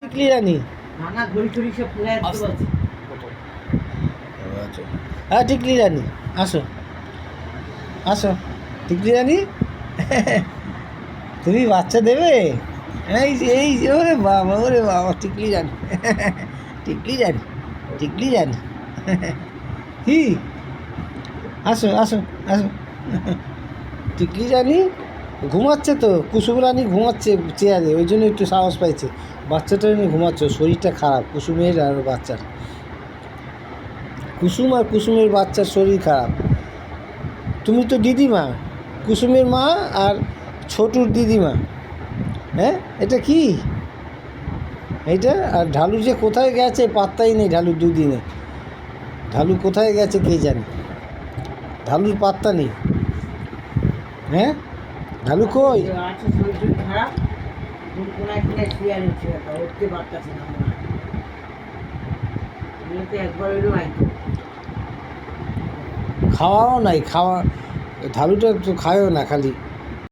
টিকলি রানী। হ্যাঁ টিকলি রানী, আসো আসো টিকলি রানী। তুমি বাচ্চা দেবে? এই যে ওরে বাবা টিকলি রানী। টিকলি রানী, টিকলি রানী। কি, আসো আসো আসো। টিকলি রানী ঘুমাচ্ছে তো, কুসুম রানী ঘুমাচ্ছে চেয়ারে, ওই জন্য একটু সাহস পাইছে। বাচ্চাটা নিয়ে ঘুমাচ্ছে, শরীরটা খারাপ কুসুমের আর বাচ্চার। কুসুম আর কুসুমের বাচ্চার শরীর খারাপ। তুমি তো দিদিমা, কুসুমের মা আর ছোটুর দিদিমা। হ্যাঁ এটা কি, এইটা আর ঢালু যে কোথায় গেছে পাত্তাই নেই, ঢালু দুদিনে। ঢালু কোথায় গেছে কে জানে, ঢালুর পাত্তা নেই। হ্যাঁ ঢালু কই? খাওয়াও নাই, খাওয়া ঢালুটা তো খায়ও না, খালি